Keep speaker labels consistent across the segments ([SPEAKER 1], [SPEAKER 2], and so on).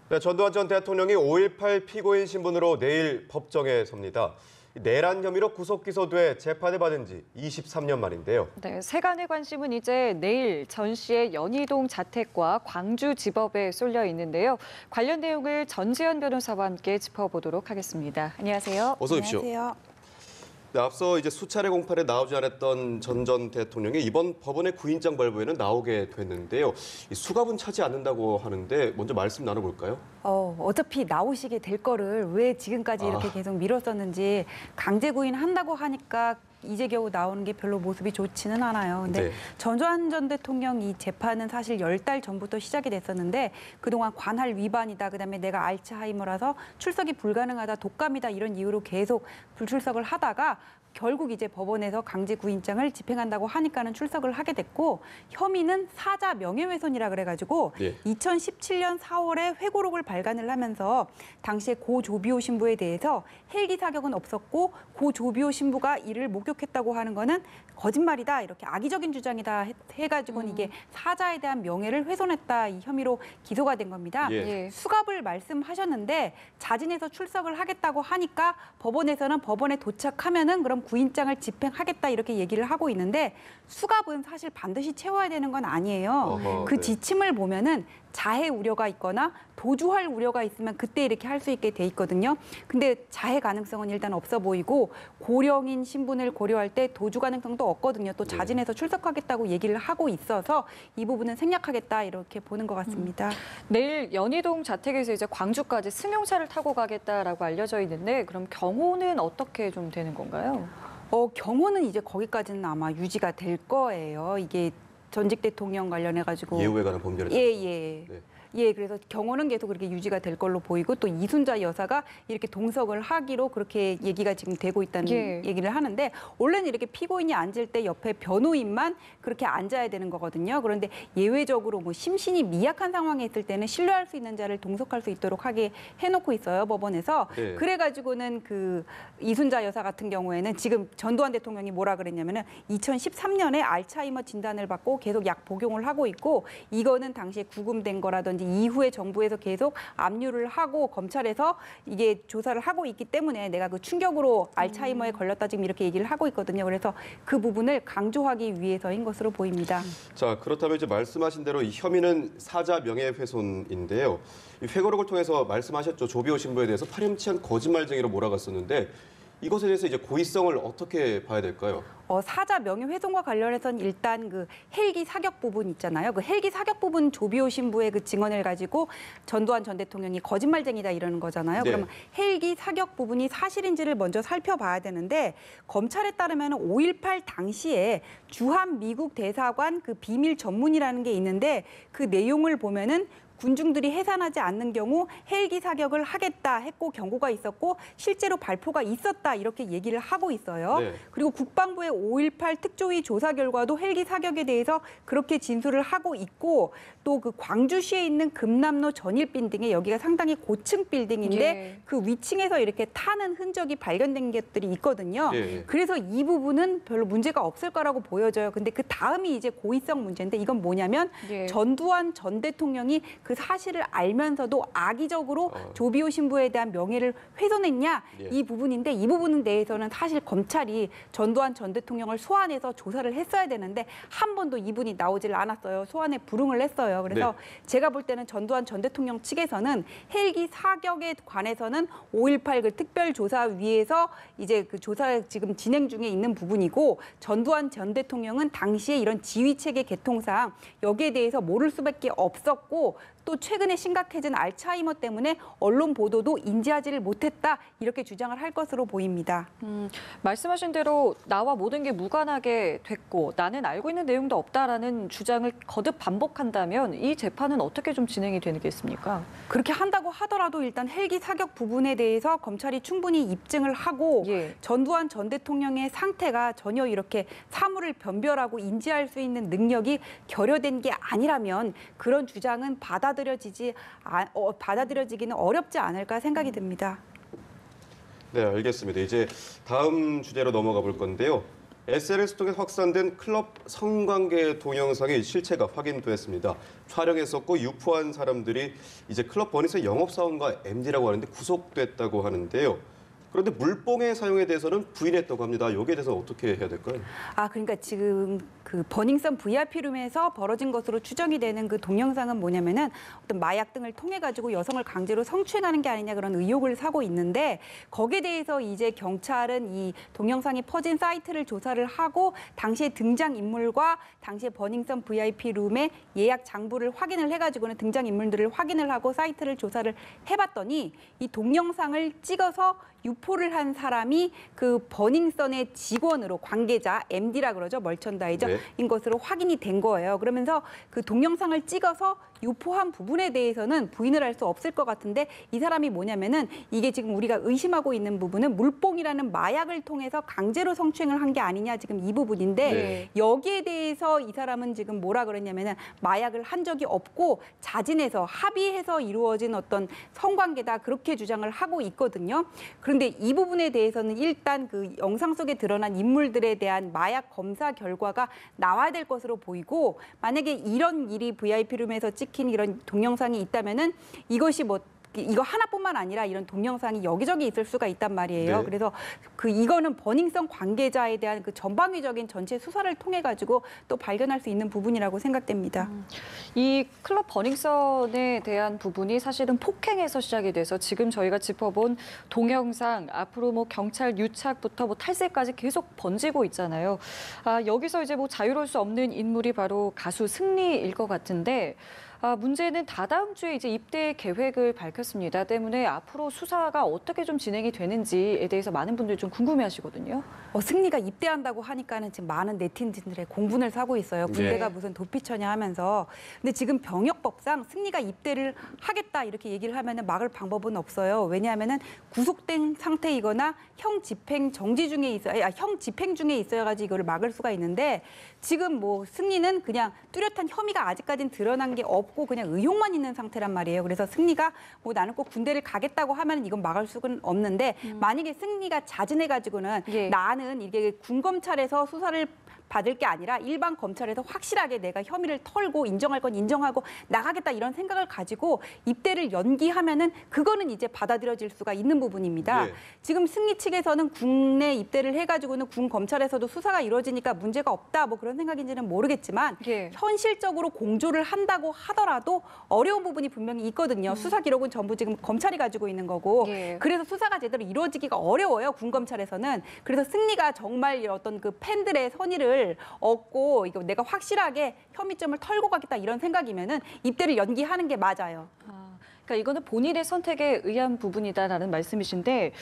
[SPEAKER 1] 네, 전두환 전 대통령이 5.18 피고인 신분으로 내일 법정에 섭니다. 내란 혐의로 구속 기소돼 재판을 받은 지 23년 만인데요.
[SPEAKER 2] 네, 세간의 관심은 이제 내일 전 씨의 연희동 자택과 광주지법에 쏠려 있는데요. 관련 내용을 전지현 변호사와 함께 짚어보도록 하겠습니다. 안녕하세요.
[SPEAKER 1] 어서 오십시오.
[SPEAKER 3] 안녕하세요.
[SPEAKER 1] 네, 앞서 이제 수차례 공판에 나오지 않았던 전 대통령이 이번 법원의 구인장 발부에는 나오게 됐는데요. 이 수갑은 차지 않는다고 하는데 먼저 말씀 나눠볼까요?
[SPEAKER 3] 어차피 나오시게 될 거를 왜 지금까지 이렇게 계속 미뤘었는지 강제 구인한다고 하니까 이제 겨우 나오는 게 별로 모습이 좋지는 않아요. 근데
[SPEAKER 1] 네.
[SPEAKER 3] 전두환 전 대통령 이 재판은 사실 10달 전부터 시작이 됐었는데 그동안 관할 위반이다, 그다음에 내가 알츠하이머라서 출석이 불가능하다, 독감이다 이런 이유로 계속 불출석을 하다가 결국 이제 법원에서 강제 구인장을 집행한다고 하니까는 출석을 하게 됐고, 혐의는 사자 명예훼손이라 그래가지고
[SPEAKER 1] 예.
[SPEAKER 3] 2017년 4월에 회고록을 발간을 하면서 당시에 고 조비오 신부에 대해서 헬기 사격은 없었고 고 조비오 신부가 이를 목격했다고 하는 거는 거짓말이다, 이렇게 악의적인 주장이다 해가지고는 이게 사자에 대한 명예를 훼손했다, 이 혐의로 기소가 된 겁니다.
[SPEAKER 1] 예.
[SPEAKER 3] 수갑을 말씀하셨는데 자진해서 출석을 하겠다고 하니까 법원에서는 법원에 도착하면은 그럼 구인장을 집행하겠다 이렇게 얘기를 하고 있는데, 수갑은 사실 반드시 채워야 되는 건 아니에요.
[SPEAKER 1] 어허,
[SPEAKER 3] 그
[SPEAKER 1] 네.
[SPEAKER 3] 지침을 보면은 자해 우려가 있거나 도주할 우려가 있으면 그때 이렇게 할 수 있게 돼 있거든요. 근데 자해 가능성은 일단 없어 보이고 고령인 신분을 고려할 때 도주 가능성도 없거든요. 또 자진해서 출석하겠다고 얘기를 하고 있어서 이 부분은 생략하겠다 이렇게 보는 것 같습니다.
[SPEAKER 2] 내일 연희동 자택에서 이제 광주까지 승용차를 타고 가겠다라고 알려져 있는데 그럼 경호는 어떻게 좀 되는 건가요?
[SPEAKER 3] 경호는 이제 거기까지는 아마 유지가 될 거예요. 이게 전직 대통령 관련해가지고.
[SPEAKER 1] 예우에 관한 범죄를.
[SPEAKER 3] 예.
[SPEAKER 1] 네.
[SPEAKER 3] 예, 그래서 경호는 계속 그렇게 유지가 될 걸로 보이고, 또 이순자 여사가 이렇게 동석을 하기로 그렇게 얘기가 지금 되고 있다는 얘기를 하는데, 원래는 이렇게 피고인이 앉을 때 옆에 변호인만 그렇게 앉아야 되는 거거든요. 그런데 예외적으로 뭐 심신이 미약한 상황에 있을 때는 신뢰할 수 있는 자를 동석할 수 있도록 하게 해놓고 있어요, 법원에서.
[SPEAKER 1] 네.
[SPEAKER 3] 그래가지고는 그 이순자 여사 같은 경우에는 지금 전두환 대통령이 뭐라 그랬냐면은 2013년에 알츠하이머 진단을 받고 계속 약 복용을 하고 있고, 이거는 당시에 구금된 거라든지 이후에 정부에서 계속 압류를 하고 검찰에서 이게 조사를 하고 있기 때문에 내가 그 충격으로 알츠하이머에 걸렸다 지금 이렇게 얘기를 하고 있거든요. 그래서 그 부분을 강조하기 위해서인 것으로 보입니다.
[SPEAKER 1] 자, 그렇다면 이제 말씀하신 대로 이 혐의는 사자 명예훼손인데요. 이 회고록을 통해서 말씀하셨죠. 조비오 신부에 대해서 파렴치한 거짓말쟁이로 몰아갔었는데 이것에 대해서 이제 고의성을 어떻게 봐야 될까요?
[SPEAKER 3] 사자 명예훼손과 관련해서는 일단 그 헬기 사격 부분 있잖아요. 그 헬기 사격 부분 조비오 신부의 그 증언을 가지고 전두환 전 대통령이 거짓말쟁이다 이러는 거잖아요.
[SPEAKER 1] 네.
[SPEAKER 3] 그러면 헬기 사격 부분이 사실인지를 먼저 살펴봐야 되는데, 검찰에 따르면 5.18 당시에 주한 미국 대사관 그 비밀 전문이라는 게 있는데, 그 내용을 보면은 군중들이 해산하지 않는 경우 헬기 사격을 하겠다 했고 경고가 있었고 실제로 발표가 있었다 이렇게 얘기를 하고 있어요.
[SPEAKER 1] 네.
[SPEAKER 3] 그리고 국방부의 5.18 특조위 조사 결과도 헬기 사격에 대해서 그렇게 진술을 하고 있고, 또 그 광주시에 있는 금남로 전일 빌딩에, 여기가 상당히 고층 빌딩인데
[SPEAKER 2] 예.
[SPEAKER 3] 그 위층에서 이렇게 타는 흔적이 발견된 것들이 있거든요.
[SPEAKER 1] 예.
[SPEAKER 3] 그래서 이 부분은 별로 문제가 없을 거라고 보여져요. 근데 그 다음이 이제 고의성 문제인데, 이건 뭐냐면
[SPEAKER 2] 예.
[SPEAKER 3] 전두환 전 대통령이 그 사실을 알면서도 악의적으로 조비오 신부에 대한 명예를 훼손했냐,
[SPEAKER 1] 예.
[SPEAKER 3] 이 부분인데, 이 부분에 대해서는 사실 검찰이 전두환 전 대통령을 소환해서 조사를 했어야 되는데 한 번도 이분이 나오질 않았어요. 소환에 불응을 했어요. 그래서 제가 볼 때는 전두환 전 대통령 측에서는 헬기 사격에 관해서는 5.18 그 특별조사위에서 이제 그 조사 지금 진행 중에 있는 부분이고, 전두환 전 대통령은 당시에 이런 지휘체계 개통상 여기에 대해서 모를 수밖에 없었고, 또 최근에 심각해진 알츠하이머 때문에 언론 보도도 인지하지를 못했다 이렇게 주장을 할 것으로 보입니다.
[SPEAKER 2] 말씀하신 대로 나와 모든 게 무관하게 됐고 나는 알고 있는 내용도 없다라는 주장을 거듭 반복한다면 이 재판은 어떻게 좀 진행이 되겠습니까?
[SPEAKER 3] 그렇게 한다고 하더라도 일단 헬기 사격 부분에 대해서 검찰이 충분히 입증을 하고,
[SPEAKER 2] 예.
[SPEAKER 3] 전두환 전 대통령의 상태가 전혀 이렇게 사물을 변별하고 인지할 수 있는 능력이 결여된 게 아니라면 그런 주장은 받아들여지기는 어렵지 않을까 생각이 듭니다.
[SPEAKER 1] 네, 알겠습니다. 이제 다음 주제로 넘어가 볼 건데요. SNS 통해 확산된 클럽 성관계 동영상의 실체가 확인됐습니다. 촬영했었고 유포한 사람들이 이제 클럽 버닝썬 영업사원과 MD라고 하는데 구속됐다고 하는데요. 그런데 물뽕의 사용에 대해서는 부인했다고 합니다. 여기에 대해서 어떻게 해야 될까요?
[SPEAKER 3] 그러니까 지금 그 버닝썬 VIP룸에서 벌어진 것으로 추정이 되는 그 동영상은 뭐냐면은 어떤 마약 등을 통해 가지고 여성을 강제로 성추행하는 게 아니냐 그런 의혹을 사고 있는데 거기에 대해서 이제 경찰은 이 동영상이 퍼진 사이트를 조사를 하고 당시의 등장 인물과 당시의 버닝썬 VIP룸의 예약 장부를 확인을 해가지고는 등장 인물들을 확인을 하고 사이트를 조사를 해봤더니 이 동영상을 찍어서 유포를 한 사람이 그 버닝썬의 직원으로 관계자 MD라 그러죠. 멀천다이저인 것으로 확인이 된 거예요. 그러면서 그 동영상을 찍어서 유포한 부분에 대해서는 부인을 할 수 없을 것 같은데 이 사람이 뭐냐면은 이게 지금 우리가 의심하고 있는 부분은 물뽕이라는 마약을 통해서 강제로 성추행을 한 게 아니냐 지금 이 부분인데 여기에 대해서 이 사람은 지금 뭐라 그랬냐면은 마약을 한 적이 없고 자진해서 합의해서 이루어진 어떤 성관계다 그렇게 주장을 하고 있거든요. 그런데 이 부분에 대해서는 일단 그 영상 속에 드러난 인물들에 대한 마약 검사 결과가 나와야 될 것으로 보이고 만약에 이런 일이 VIP룸에서 찍힌 이런 동영상이 있다면은 이것이 뭐 이거 하나뿐만 아니라 이런 동영상이 여기저기 있을 수가 있단 말이에요.
[SPEAKER 1] 네.
[SPEAKER 3] 그래서 이거는 버닝썬 관계자에 대한 그 전방위적인 전체 수사를 통해 가지고 또 발견할 수 있는 부분이라고 생각됩니다.
[SPEAKER 2] 이 클럽 버닝썬에 대한 부분이 사실은 폭행에서 시작이 돼서 지금 저희가 짚어본 동영상 앞으로 뭐 경찰 유착부터 뭐 탈세까지 계속 번지고 있잖아요. 여기서 이제 뭐 자유로울 수 없는 인물이 바로 가수 승리일 것 같은데 문제는 다다음 주에 이제 입대 계획을 밝혔습니다. 때문에 앞으로 수사가 어떻게 좀 진행이 되는지에 대해서 많은 분들이 좀 궁금해하시거든요.
[SPEAKER 3] 승리가 입대한다고 하니까는 지금 많은 네티즌들의 공분을 사고 있어요. 군대가 무슨 도피처냐 하면서. 근데 지금 병역법상 승리가 입대를 하겠다 이렇게 얘기를 하면은 막을 방법은 없어요. 왜냐하면은 구속된 상태이거나 형 집행 중에 있어야지 이거를 막을 수가 있는데 지금 뭐 승리는 그냥 뚜렷한 혐의가 아직까지는 드러난 게 없고 그냥 의혹만 있는 상태란 말이에요. 그래서 승리가 뭐 나는 꼭 군대를 가겠다고 하면 이건 막을 수는 없는데 만약에 승리가 자진해가지고는 나는 이게 군검찰에서 수사를 받을 게 아니라 일반 검찰에서 확실하게 내가 혐의를 털고 인정할 건 인정하고 나가겠다 이런 생각을 가지고 입대를 연기하면은 그거는 이제 받아들여질 수가 있는 부분입니다. 지금 승리 측에서는 국내 입대를 해가지고는 군 검찰에서도 수사가 이루어지니까 문제가 없다 뭐 그런 생각인지는 모르겠지만 현실적으로 공조를 한다고 하더라도 어려운 부분이 분명히 있거든요. 수사 기록은 전부 지금 검찰이 가지고 있는 거고 그래서 수사가 제대로 이루어지기가 어려워요. 군 검찰에서는. 그래서 승리가 정말 어떤 그 팬들의 선의를 얻고 이거 내가 확실하게 혐의점을 털고 가겠다 이런 생각이면은 입대를 연기하는 게 맞아요.
[SPEAKER 2] 그러니까 이거는 본인의 선택에 의한 부분이다라는 말씀이신데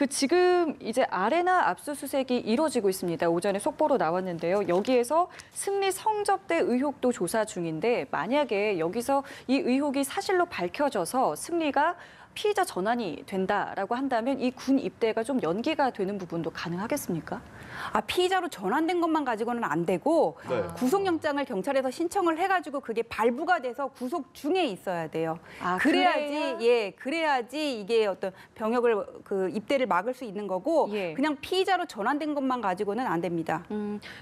[SPEAKER 2] 지금 이제 아레나 압수수색이 이루어지고 있습니다. 오전에 속보로 나왔는데요. 여기에서 승리 성접대 의혹도 조사 중인데 만약에 여기서 이 의혹이 사실로 밝혀져서 승리가 피의자 전환이 된다라고 한다면 이 군 입대가 좀 연기가 되는 부분도 가능하겠습니까?
[SPEAKER 3] 피의자로 전환된 것만 가지고는 안 되고 구속영장을 경찰에서 신청을 해가지고 그게 발부가 돼서 구속 중에 있어야 돼요. 그래야지 이게 어떤 병역을 입대를 막을 수 있는 거고 그냥 피의자로 전환된 것만 가지고는 안 됩니다.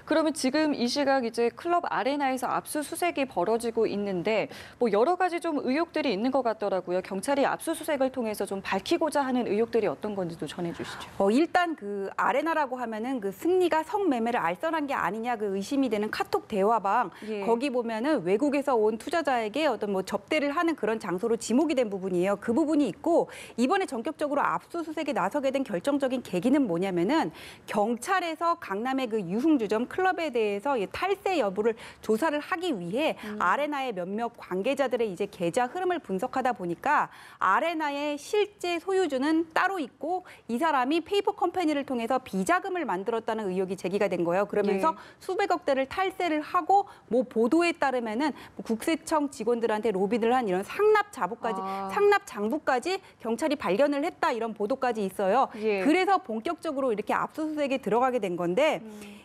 [SPEAKER 2] 그러면 지금 이 시각 이제 클럽 아레나에서 압수수색이 벌어지고 있는데 뭐 여러 가지 좀 의혹들이 있는 것 같더라고요. 경찰이 압수수색을 통해서 좀 밝히고자 하는 의혹들이 어떤 건지도 전해주시죠.
[SPEAKER 3] 일단 그 아레나라고 하면은 그 승리가 성매매를 알선한 게 아니냐 그 의심이 되는 카톡 대화방 거기 보면은 외국에서 온 투자자에게 어떤 뭐 접대를 하는 그런 장소로 지목이 된 부분이에요. 그 부분이 있고 이번에 전격적으로 압수수색에 나서게 된 결정적인 계기는 뭐냐면은 경찰에서 강남의 그 유흥주점 클럽에 대해서 탈세 여부를 조사를 하기 위해 아레나의 몇몇 관계자들의 이제 계좌 흐름을 분석하다 보니까 아레나의 실제 소유주는 따로 있고 이 사람이 페이퍼 컴퍼니를 통해서 비자금을 만들었다는 의혹이 제기가 된 거예요. 그러면서 수백억 대를 탈세를 하고 뭐 보도에 따르면은 국세청 직원들한테 로비를 한 이런 상납 장부까지 경찰이 발견을 했다 이런 보도까지 있어요. 그래서 본격적으로 이렇게 압수수색에 들어가게 된 건데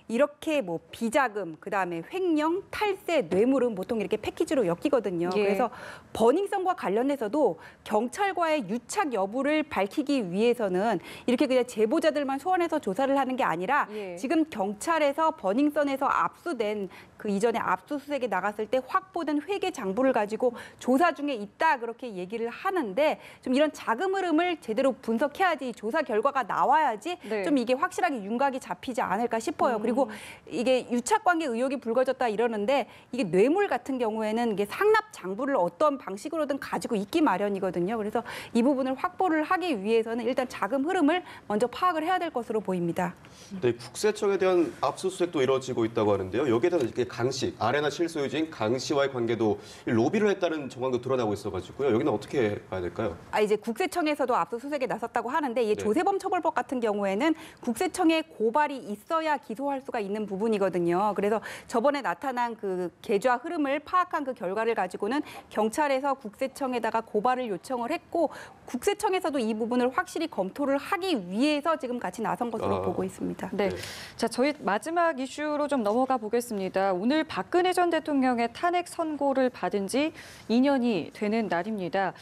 [SPEAKER 3] 이렇게 뭐 비자금, 그다음에 횡령, 탈세, 뇌물은 보통 이렇게 패키지로 엮이거든요.
[SPEAKER 2] 예.
[SPEAKER 3] 그래서 버닝썬과 관련해서도 경찰과의 유착 여부를 밝히기 위해서는 이렇게 그냥 제보자들만 소환해서 조사를 하는 게 아니라
[SPEAKER 2] 예.
[SPEAKER 3] 지금 경찰에서 버닝썬에서 압수된 그 이전에 압수수색에 나갔을 때 확보된 회계 장부를 가지고 조사 중에 있다 그렇게 얘기를 하는데 좀 이런 자금 흐름을 제대로 분석해야지 조사 결과가 나와야지
[SPEAKER 2] 네.
[SPEAKER 3] 좀 이게 확실하게 윤곽이 잡히지 않을까 싶어요. 그리고 이게 유착관계 의혹이 불거졌다 이러는데 이게 뇌물 같은 경우에는 이게 상납 장부를 어떤 방식으로든 가지고 있기 마련이거든요. 그래서 이 부분을 확보를 하기 위해서는 일단 자금 흐름을 먼저 파악을 해야 될 것으로 보입니다.
[SPEAKER 1] 네, 국세청에 대한 압수수색도 이루어지고 있다고 하는데요. 여기에 대한 이렇게 강 씨, 아레나 실소유주인 강 씨와의 관계도 로비를 했다는 정황도 드러나고 있어가지고요. 여기는 어떻게 봐야 될까요?
[SPEAKER 3] 이제 국세청에서도 압수수색에 나섰다고 하는데 이
[SPEAKER 1] 네.
[SPEAKER 3] 조세범 처벌법 같은 경우에는 국세청에 고발이 있어야 기소할 수가 있는 부분이거든요. 그래서 저번에 나타난 그 계좌 흐름을 파악한 그 결과를 가지고는 경찰에서 국세청에다가 고발을 요청을 했고 국세청에서도 이 부분을 확실히 검토를 하기 위해서 지금 같이 나선 것으로 보고 있습니다.
[SPEAKER 2] 네.
[SPEAKER 1] 네.
[SPEAKER 2] 자, 저희 마지막 이슈로 좀 넘어가 보겠습니다. 오늘 박근혜 전 대통령의 탄핵 선고를 받은 지 2년이 되는 날입니다.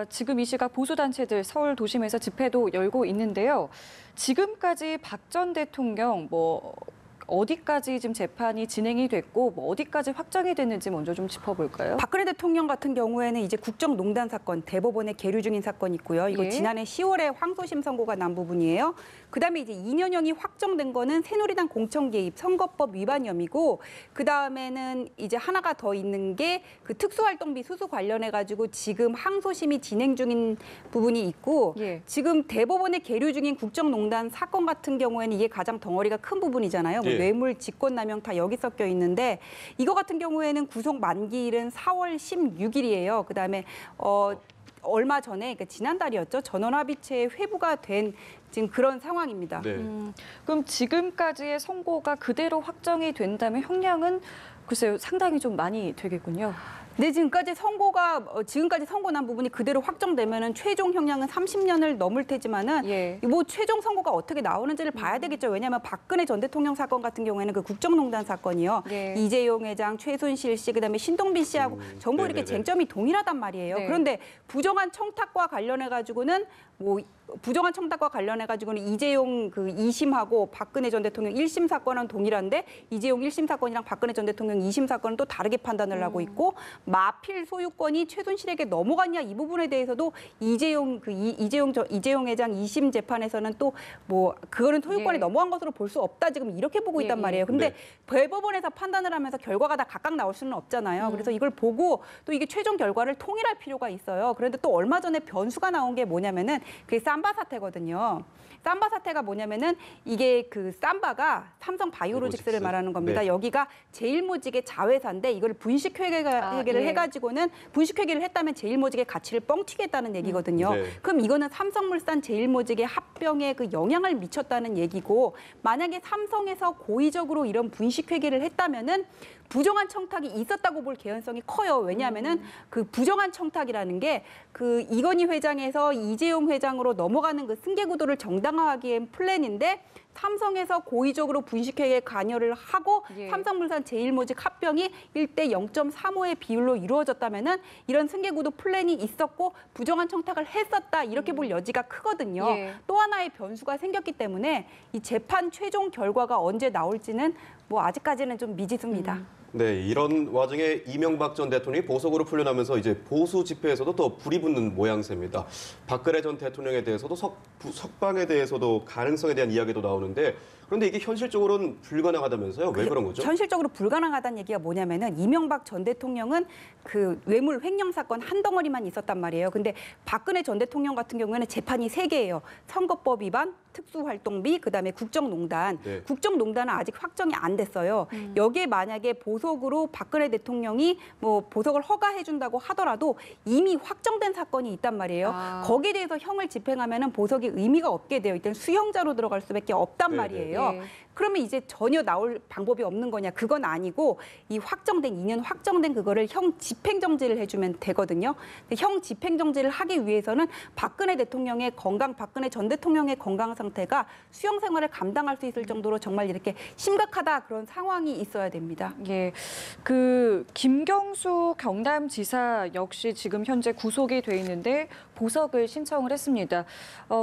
[SPEAKER 2] 지금 이 시각 보수단체들 서울 도심에서 집회도 열고 있는데요. 지금까지 박 전 대통령 어디까지 지금 재판이 진행이 됐고 어디까지 확정이 됐는지 먼저 좀 짚어볼까요?
[SPEAKER 3] 박근혜 대통령 같은 경우에는 이제 국정농단 사건, 대법원에 계류 중인 사건이 있고요. 이거
[SPEAKER 2] 예.
[SPEAKER 3] 지난해 10월에 항소심 선고가 난 부분이에요. 그다음에 이제 2년형이 확정된 거는 새누리당 공천 개입, 선거법 위반 혐의고 그다음에는 이제 하나가 더 있는 게 그 특수활동비 수수 관련해 가지고 지금 항소심이 진행 중인 부분이 있고
[SPEAKER 2] 예.
[SPEAKER 3] 지금 대법원에 계류 중인 국정농단 사건 같은 경우에는 이게 가장 덩어리가 큰 부분이잖아요. 뭐
[SPEAKER 1] 예.
[SPEAKER 3] 뇌물, 직권남용 다 여기 섞여 있는데 이거 같은 경우에는 구속 만기일은 4월 16일이에요. 그다음에 얼마 전에 그러니까 지난달이었죠. 전원합의체에 회부가 된 지금 그런 상황입니다.
[SPEAKER 1] 네.
[SPEAKER 2] 그럼 지금까지의 선고가 그대로 확정이 된다면 형량은 글쎄요 상당히 좀 많이 되겠군요.
[SPEAKER 3] 네, 지금까지 선고 난 부분이 그대로 확정되면은 최종 형량은 30년을 넘을 테지만은
[SPEAKER 2] 예.
[SPEAKER 3] 뭐 최종 선고가 어떻게 나오는지를 봐야 되겠죠. 왜냐하면 박근혜 전 대통령 사건 같은 경우에는 그 국정농단 사건이요.
[SPEAKER 2] 예.
[SPEAKER 3] 이재용 회장, 최순실 씨, 그다음에 신동빈 씨하고 전부 이렇게
[SPEAKER 1] 네네네.
[SPEAKER 3] 쟁점이 동일하단 말이에요.
[SPEAKER 2] 네.
[SPEAKER 3] 그런데 부정한 청탁과 관련해 가지고는 이재용 그 2심하고 박근혜 전 대통령 1심 사건은 동일한데 이재용 1심 사건이랑 박근혜 전 대통령 2심 사건은 또 다르게 판단을 하고 있고 마필 소유권이 최순실에게 넘어갔냐 이 부분에 대해서도 이재용 회장 2심 재판에서는 또 뭐 그거는 소유권이
[SPEAKER 2] 예.
[SPEAKER 3] 넘어간 것으로 볼 수 없다 지금 이렇게 보고 있단
[SPEAKER 2] 예, 예.
[SPEAKER 3] 말이에요. 근데
[SPEAKER 1] 네.
[SPEAKER 3] 대법원에서 판단을 하면서 결과가 다 각각 나올 수는 없잖아요. 그래서 이걸 보고 또 이게 최종 결과를 통일할 필요가 있어요. 그런데 또 얼마 전에 변수가 나온 게 뭐냐면은 그게 삼바 사태거든요. 삼바 사태가 뭐냐면은 이게 그 삼바가 삼성 바이오로직스를
[SPEAKER 1] 바이오로직스.
[SPEAKER 3] 말하는 겁니다.
[SPEAKER 1] 네.
[SPEAKER 3] 여기가 제일모직의 자회사인데 이걸 분식회계를
[SPEAKER 2] 예.
[SPEAKER 3] 해가지고는 분식회계를 했다면 제일모직의 가치를 뻥튀겠다는 얘기거든요.
[SPEAKER 1] 네.
[SPEAKER 3] 그럼 이거는 삼성물산 제일모직의 합병에 그 영향을 미쳤다는 얘기고 만약에 삼성에서 고의적으로 이런 분식회계를 했다면은 부정한 청탁이 있었다고 볼 개연성이 커요. 왜냐하면은 그 부정한 청탁이라는 게 그 이건희 회장에서 이재용 회장으로 넘어가는 그 승계 구도를 정당화하기엔 플랜인데 삼성에서 고의적으로 분식회계에 관여를 하고
[SPEAKER 2] 예.
[SPEAKER 3] 삼성물산 제일모직 합병이 1대 0.35의 비율로 이루어졌다면은 이런 승계구도 플랜이 있었고 부정한 청탁을 했었다 이렇게 볼 여지가 크거든요.
[SPEAKER 2] 예.
[SPEAKER 3] 또 하나의 변수가 생겼기 때문에 이 재판 최종 결과가 언제 나올지는 뭐 아직까지는 좀 미지수입니다.
[SPEAKER 1] 네, 이런 와중에 이명박 전 대통령이 보석으로 풀려나면서 이제 보수 집회에서도 더 불이 붙는 모양새입니다. 박근혜 전 대통령에 대해서도 석방에 대해서도 가능성에 대한 이야기도 나오는데 그런데 이게 현실적으로는 불가능하다면서요? 왜 그런 거죠?
[SPEAKER 3] 현실적으로 불가능하다는 얘기가 뭐냐면은 이명박 전 대통령은 그 뇌물 횡령 사건 한 덩어리만 있었단 말이에요. 근데 박근혜 전 대통령 같은 경우에는 재판이 3개예요. 선거법 위반, 특수활동비, 그다음에 국정농단.
[SPEAKER 1] 네.
[SPEAKER 3] 국정농단은 아직 확정이 안 됐어요. 여기에 만약에 보석으로 박근혜 대통령이 뭐 보석을 허가해 준다고 하더라도 이미 확정된 사건이 있단 말이에요.
[SPEAKER 2] 아.
[SPEAKER 3] 거기에 대해서 형을 집행하면은 보석이 의미가 없게 돼요. 일단 수형자로 들어갈 수밖에 없단
[SPEAKER 1] 네네.
[SPEAKER 3] 말이에요.
[SPEAKER 2] 예.
[SPEAKER 3] 그러면 이제 전혀 나올 방법이 없는 거냐? 그건 아니고 이 확정된 2년 확정된 그거를 형 집행정지를 해주면 되거든요. 근데 형 집행정지를 하기 위해서는 박근혜 전 대통령의 건강 상태가 수용 생활을 감당할 수 있을 정도로 정말 이렇게 심각하다 그런 상황이 있어야 됩니다.
[SPEAKER 2] 예, 그 김경수 경남지사 역시 지금 현재 구속이 돼 있는데 보석을 신청을 했습니다.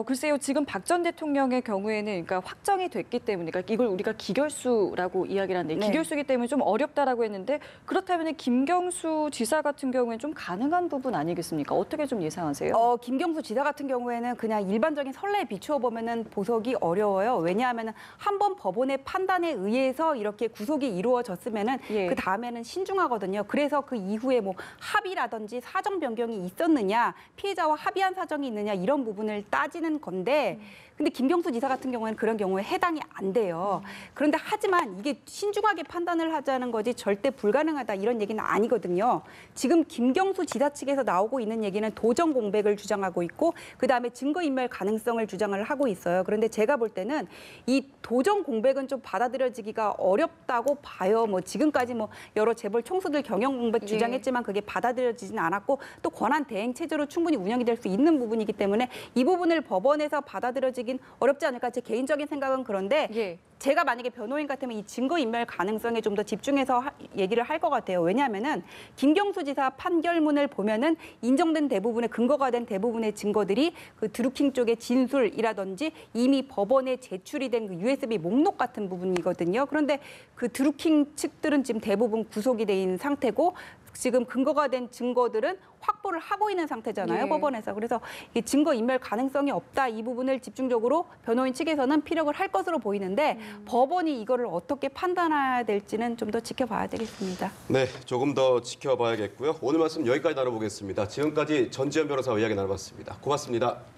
[SPEAKER 2] 글쎄요, 지금 박 전 대통령의 경우에는 그러니까 확정이 됐기 때문에, 그러니까 이걸 우리가 기결수라고 이야기를 하는데
[SPEAKER 3] 네.
[SPEAKER 2] 기결수기 때문에 좀 어렵다라고 했는데 그렇다면 김경수 지사 같은 경우에는 좀 가능한 부분 아니겠습니까? 어떻게 좀 예상하세요?
[SPEAKER 3] 김경수 지사 같은 경우에는 그냥 일반적인 선례에 비추어 보면은 보석이 어려워요. 왜냐하면은 한 번 법원의 판단에 의해서 이렇게 구속이 이루어졌으면은
[SPEAKER 2] 예.
[SPEAKER 3] 그 다음에는 신중하거든요. 그래서 그 이후에 뭐 합의라든지 사정 변경이 있었느냐, 피해자와 합의한 사정이 있느냐 이런 부분을 따지는 건데. 근데 김경수 지사 같은 경우에는 그런 경우에 해당이 안 돼요. 그런데 하지만 이게 신중하게 판단을 하자는 거지 절대 불가능하다 이런 얘기는 아니거든요. 지금 김경수 지사 측에서 나오고 있는 얘기는 도정 공백을 주장하고 있고 그다음에 증거인멸 가능성을 주장을 하고 있어요. 그런데 제가 볼 때는 이 도정 공백은 좀 받아들여지기가 어렵다고 봐요. 뭐 지금까지 뭐 여러 재벌 총수들 경영 공백 주장했지만 그게 받아들여지진 않았고 또 권한 대행 체제로 충분히 운영이 될 수 있는 부분이기 때문에 이 부분을 법원에서 받아들여지긴 어렵지 않을까 제 개인적인 생각은 그런데
[SPEAKER 2] 예.
[SPEAKER 3] 제가 만약에 변호인 같으면 이 증거인멸 가능성에 좀 더 집중해서 얘기를 할 것 같아요. 왜냐하면은 김경수 지사 판결문을 보면은 인정된 대부분의 근거가 된 대부분의 증거들이 그 드루킹 쪽의 진술이라든지 이미 법원에 제출이 된 그 USB 목록 같은 부분이거든요. 그런데 그 드루킹 측들은 지금 대부분 구속이 돼 있는 상태고 지금 근거가 된 증거들은 확보를 하고 있는 상태잖아요,
[SPEAKER 2] 예.
[SPEAKER 3] 법원에서. 그래서 이 증거인멸 가능성이 없다 이 부분을 집중적으로 변호인 측에서는 피력을 할 것으로 보이는데 법원이 이거를 어떻게 판단해야 될지는 좀 더 지켜봐야 되겠습니다.
[SPEAKER 1] 네, 조금 더 지켜봐야겠고요. 오늘 말씀 여기까지 나눠보겠습니다. 지금까지 전지현 변호사와 이야기 나눠봤습니다. 고맙습니다.